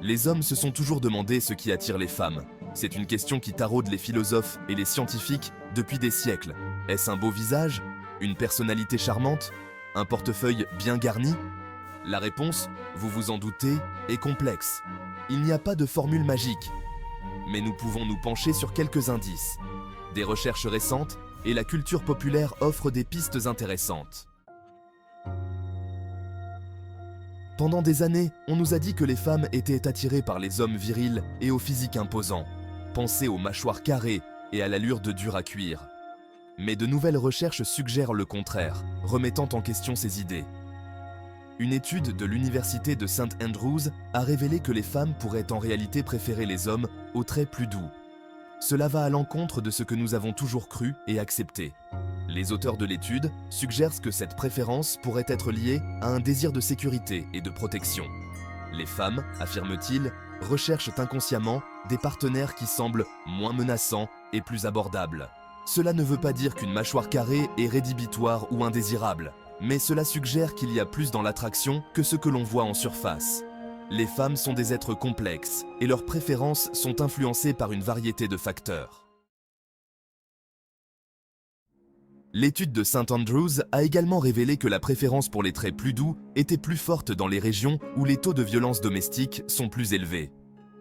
Les hommes se sont toujours demandé ce qui attire les femmes. C'est une question qui taraude les philosophes et les scientifiques depuis des siècles. Est-ce un beau visage? Une personnalité charmante? Un portefeuille bien garni? La réponse, vous vous en doutez, est complexe. Il n'y a pas de formule magique. Mais nous pouvons nous pencher sur quelques indices. Des recherches récentes et la culture populaire offrent des pistes intéressantes. Pendant des années, on nous a dit que les femmes étaient attirées par les hommes virils et au physique imposant. Pensez aux mâchoires carrées et à l'allure de dur à cuire. Mais de nouvelles recherches suggèrent le contraire, remettant en question ces idées. Une étude de l'université de St Andrews a révélé que les femmes pourraient en réalité préférer les hommes aux traits plus doux. Cela va à l'encontre de ce que nous avons toujours cru et accepté. Les auteurs de l'étude suggèrent que cette préférence pourrait être liée à un désir de sécurité et de protection. Les femmes, affirment-ils, recherchent inconsciemment des partenaires qui semblent moins menaçants et plus abordables. Cela ne veut pas dire qu'une mâchoire carrée est rédhibitoire ou indésirable, mais cela suggère qu'il y a plus dans l'attraction que ce que l'on voit en surface. Les femmes sont des êtres complexes et leurs préférences sont influencées par une variété de facteurs. L'étude de St Andrews a également révélé que la préférence pour les traits plus doux était plus forte dans les régions où les taux de violence domestique sont plus élevés.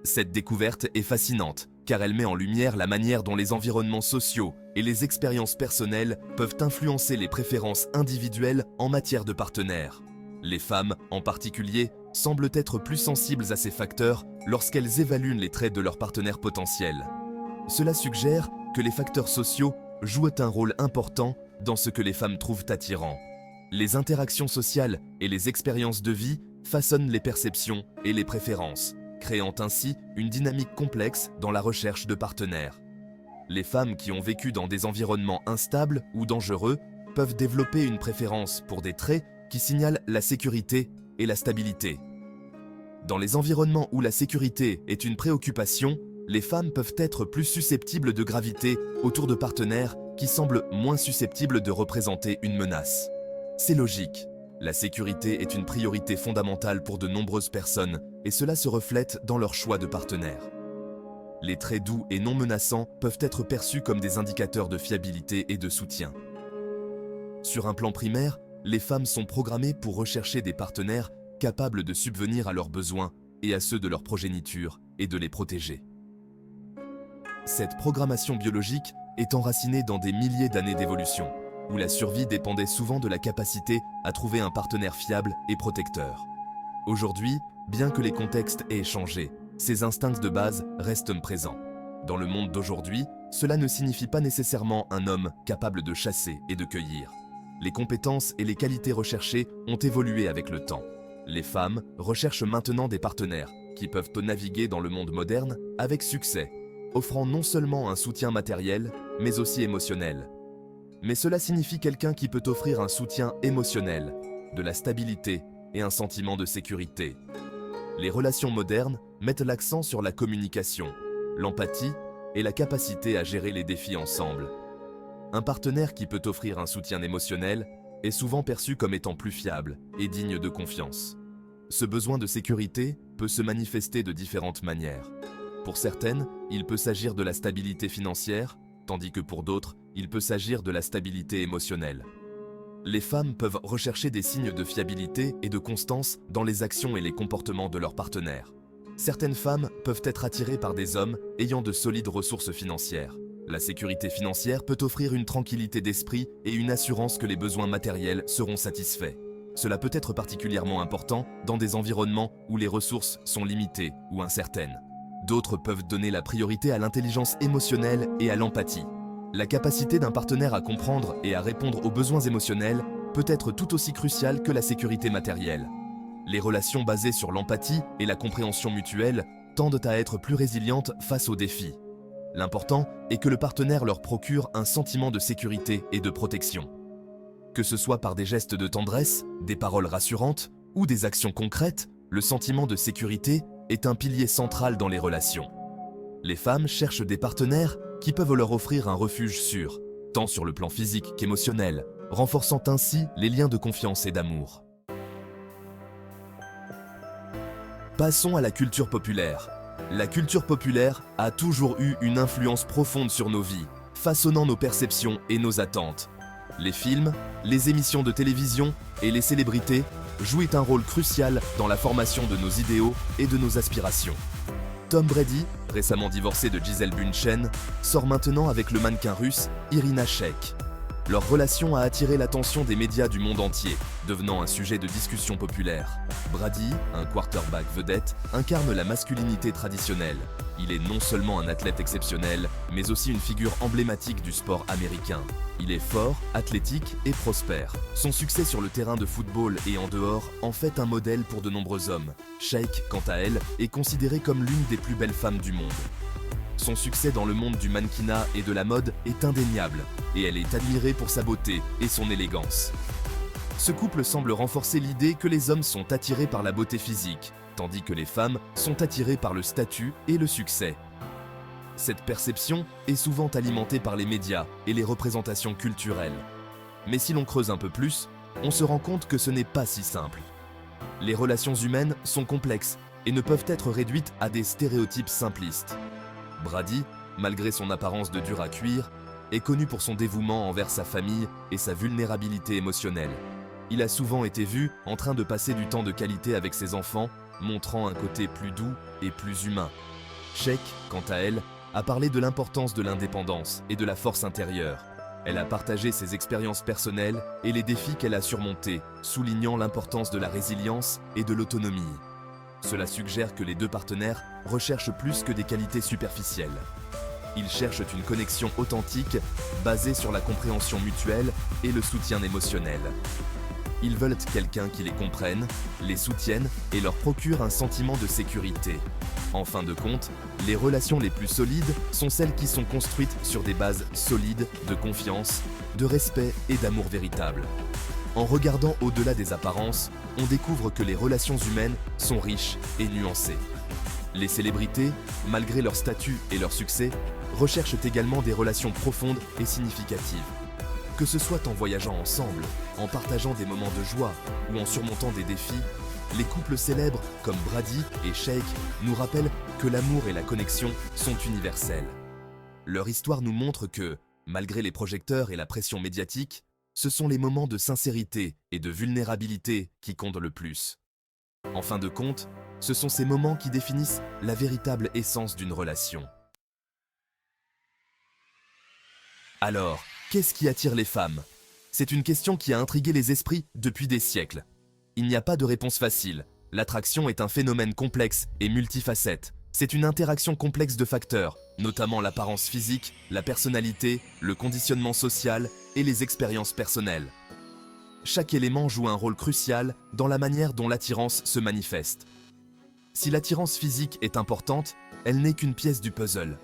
Cette découverte est fascinante, car elle met en lumière la manière dont les environnements sociaux et les expériences personnelles peuvent influencer les préférences individuelles en matière de partenaires. Les femmes, en particulier, semblent être plus sensibles à ces facteurs lorsqu'elles évaluent les traits de leur partenaire potentiel. Cela suggère que les facteurs sociaux jouent un rôle important dans ce que les femmes trouvent attirant. Les interactions sociales et les expériences de vie façonnent les perceptions et les préférences, créant ainsi une dynamique complexe dans la recherche de partenaires. Les femmes qui ont vécu dans des environnements instables ou dangereux peuvent développer une préférence pour des traits qui signalent la sécurité et la stabilité. Dans les environnements où la sécurité est une préoccupation, les femmes peuvent être plus susceptibles de graviter autour de partenaires qui semblent moins susceptibles de représenter une menace. C'est logique. La sécurité est une priorité fondamentale pour de nombreuses personnes et cela se reflète dans leur choix de partenaire. Les traits doux et non menaçants peuvent être perçus comme des indicateurs de fiabilité et de soutien. Sur un plan primaire, les femmes sont programmées pour rechercher des partenaires capables de subvenir à leurs besoins et à ceux de leur progéniture et de les protéger. Cette programmation biologique est enracinée dans des milliers d'années d'évolution, où la survie dépendait souvent de la capacité à trouver un partenaire fiable et protecteur. Aujourd'hui, bien que les contextes aient changé, ces instincts de base restent présents. Dans le monde d'aujourd'hui, cela ne signifie pas nécessairement un homme capable de chasser et de cueillir. Les compétences et les qualités recherchées ont évolué avec le temps. Les femmes recherchent maintenant des partenaires qui peuvent naviguer dans le monde moderne avec succès, offrant non seulement un soutien matériel, mais aussi émotionnel. Mais cela signifie quelqu'un qui peut offrir un soutien émotionnel, de la stabilité et un sentiment de sécurité. Les relations modernes mettent l'accent sur la communication, l'empathie et la capacité à gérer les défis ensemble. Un partenaire qui peut offrir un soutien émotionnel est souvent perçu comme étant plus fiable et digne de confiance. Ce besoin de sécurité peut se manifester de différentes manières. Pour certaines, il peut s'agir de la stabilité financière, tandis que pour d'autres, il peut s'agir de la stabilité émotionnelle. Les femmes peuvent rechercher des signes de fiabilité et de constance dans les actions et les comportements de leurs partenaires. Certaines femmes peuvent être attirées par des hommes ayant de solides ressources financières. La sécurité financière peut offrir une tranquillité d'esprit et une assurance que les besoins matériels seront satisfaits. Cela peut être particulièrement important dans des environnements où les ressources sont limitées ou incertaines. D'autres peuvent donner la priorité à l'intelligence émotionnelle et à l'empathie. La capacité d'un partenaire à comprendre et à répondre aux besoins émotionnels peut être tout aussi cruciale que la sécurité matérielle. Les relations basées sur l'empathie et la compréhension mutuelle tendent à être plus résilientes face aux défis. L'important est que le partenaire leur procure un sentiment de sécurité et de protection. Que ce soit par des gestes de tendresse, des paroles rassurantes ou des actions concrètes, le sentiment de sécurité est un pilier central dans les relations. Les femmes cherchent des partenaires qui peuvent leur offrir un refuge sûr, tant sur le plan physique qu'émotionnel, renforçant ainsi les liens de confiance et d'amour. Passons à la culture populaire. La culture populaire a toujours eu une influence profonde sur nos vies, façonnant nos perceptions et nos attentes. Les films, les émissions de télévision et les célébrités jouent un rôle crucial dans la formation de nos idéaux et de nos aspirations. Tom Brady, récemment divorcé de Gisele Bündchen, sort maintenant avec le mannequin russe Irina Shayk. Leur relation a attiré l'attention des médias du monde entier, devenant un sujet de discussion populaire. Brady, un quarterback vedette, incarne la masculinité traditionnelle. Il est non seulement un athlète exceptionnel, mais aussi une figure emblématique du sport américain. Il est fort, athlétique et prospère. Son succès sur le terrain de football et en dehors en fait un modèle pour de nombreux hommes. Shayk, quant à elle, est considérée comme l'une des plus belles femmes du monde. Son succès dans le monde du mannequinat et de la mode est indéniable, et elle est admirée pour sa beauté et son élégance. Ce couple semble renforcer l'idée que les hommes sont attirés par la beauté physique, tandis que les femmes sont attirées par le statut et le succès. Cette perception est souvent alimentée par les médias et les représentations culturelles. Mais si l'on creuse un peu plus, on se rend compte que ce n'est pas si simple. Les relations humaines sont complexes et ne peuvent être réduites à des stéréotypes simplistes. Brady, malgré son apparence de dur à cuire, est connu pour son dévouement envers sa famille et sa vulnérabilité émotionnelle. Il a souvent été vu en train de passer du temps de qualité avec ses enfants, montrant un côté plus doux et plus humain. Shayk, quant à elle, a parlé de l'importance de l'indépendance et de la force intérieure. Elle a partagé ses expériences personnelles et les défis qu'elle a surmontés, soulignant l'importance de la résilience et de l'autonomie. Cela suggère que les deux partenaires recherchent plus que des qualités superficielles. Ils cherchent une connexion authentique, basée sur la compréhension mutuelle et le soutien émotionnel. Ils veulent quelqu'un qui les comprenne, les soutienne et leur procure un sentiment de sécurité. En fin de compte, les relations les plus solides sont celles qui sont construites sur des bases solides de confiance, de respect et d'amour véritable. En regardant au-delà des apparences, on découvre que les relations humaines sont riches et nuancées. Les célébrités, malgré leur statut et leur succès, recherchent également des relations profondes et significatives. Que ce soit en voyageant ensemble, en partageant des moments de joie ou en surmontant des défis, les couples célèbres comme Brady et Shayk nous rappellent que l'amour et la connexion sont universels. Leur histoire nous montre que, malgré les projecteurs et la pression médiatique, ce sont les moments de sincérité et de vulnérabilité qui comptent le plus. En fin de compte, ce sont ces moments qui définissent la véritable essence d'une relation. Alors, qu'est-ce qui attire les femmes? C'est une question qui a intrigué les esprits depuis des siècles. Il n'y a pas de réponse facile. L'attraction est un phénomène complexe et multifacette. C'est une interaction complexe de facteurs, notamment l'apparence physique, la personnalité, le conditionnement social et les expériences personnelles. Chaque élément joue un rôle crucial dans la manière dont l'attirance se manifeste. Si l'attirance physique est importante, elle n'est qu'une pièce du puzzle.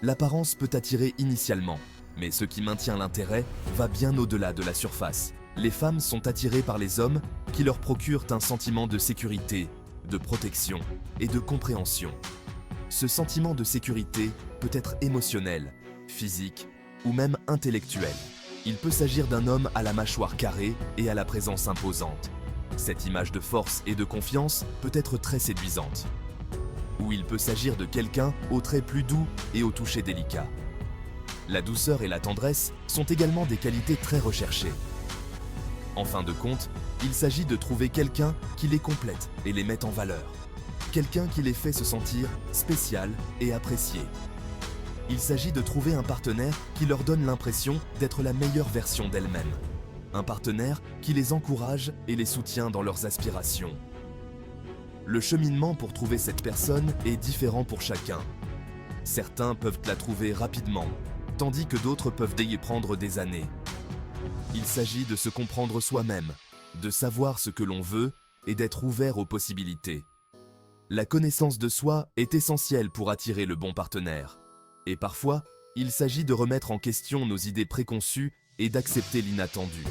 L'apparence peut attirer initialement, mais ce qui maintient l'intérêt va bien au-delà de la surface. Les femmes sont attirées par les hommes qui leur procurent un sentiment de sécurité, de protection et de compréhension. Ce sentiment de sécurité peut être émotionnel, physique ou même intellectuel. Il peut s'agir d'un homme à la mâchoire carrée et à la présence imposante. Cette image de force et de confiance peut être très séduisante. Ou il peut s'agir de quelqu'un aux traits plus doux et au toucher délicat. La douceur et la tendresse sont également des qualités très recherchées. En fin de compte, il s'agit de trouver quelqu'un qui les complète et les met en valeur. Quelqu'un qui les fait se sentir spécial et apprécié. Il s'agit de trouver un partenaire qui leur donne l'impression d'être la meilleure version d'elles-mêmes. Un partenaire qui les encourage et les soutient dans leurs aspirations. Le cheminement pour trouver cette personne est différent pour chacun. Certains peuvent la trouver rapidement, tandis que d'autres peuvent y prendre des années. Il s'agit de se comprendre soi-même, de savoir ce que l'on veut et d'être ouvert aux possibilités. La connaissance de soi est essentielle pour attirer le bon partenaire. Et parfois, il s'agit de remettre en question nos idées préconçues et d'accepter l'inattendu.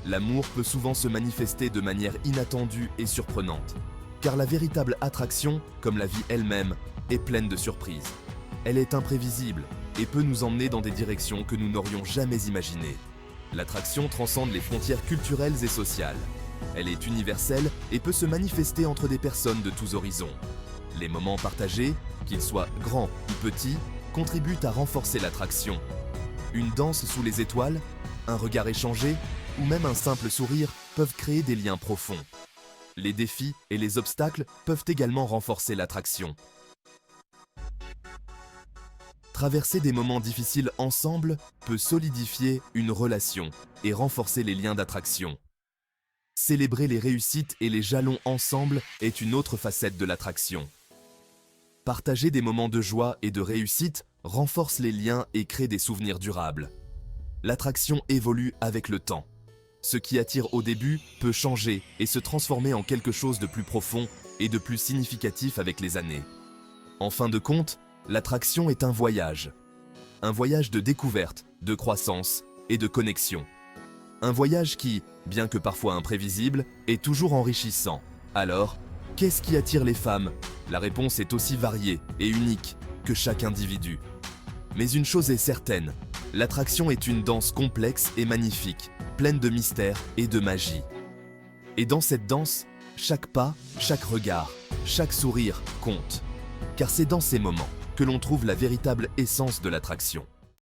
L'amour peut souvent se manifester de manière inattendue et surprenante. Car la véritable attraction, comme la vie elle-même, est pleine de surprises. Elle est imprévisible et peut nous emmener dans des directions que nous n'aurions jamais imaginées. L'attraction transcende les frontières culturelles et sociales. Elle est universelle et peut se manifester entre des personnes de tous horizons. Les moments partagés, qu'ils soient grands ou petits, contribuent à renforcer l'attraction. Une danse sous les étoiles, un regard échangé ou même un simple sourire peuvent créer des liens profonds. Les défis et les obstacles peuvent également renforcer l'attraction. Traverser des moments difficiles ensemble peut solidifier une relation et renforcer les liens d'attraction. Célébrer les réussites et les jalons ensemble est une autre facette de l'attraction. Partager des moments de joie et de réussite renforce les liens et crée des souvenirs durables. L'attraction évolue avec le temps. Ce qui attire au début peut changer et se transformer en quelque chose de plus profond et de plus significatif avec les années. En fin de compte, l'attraction est un voyage. Un voyage de découverte, de croissance et de connexion. Un voyage qui, bien que parfois imprévisible, est toujours enrichissant. Alors, qu'est-ce qui attire les femmes? La réponse est aussi variée et unique que chaque individu. Mais une chose est certaine, l'attraction est une danse complexe et magnifique, pleine de mystère et de magie. Et dans cette danse, chaque pas, chaque regard, chaque sourire compte. Car c'est dans ces moments que l'on trouve la véritable essence de l'attraction.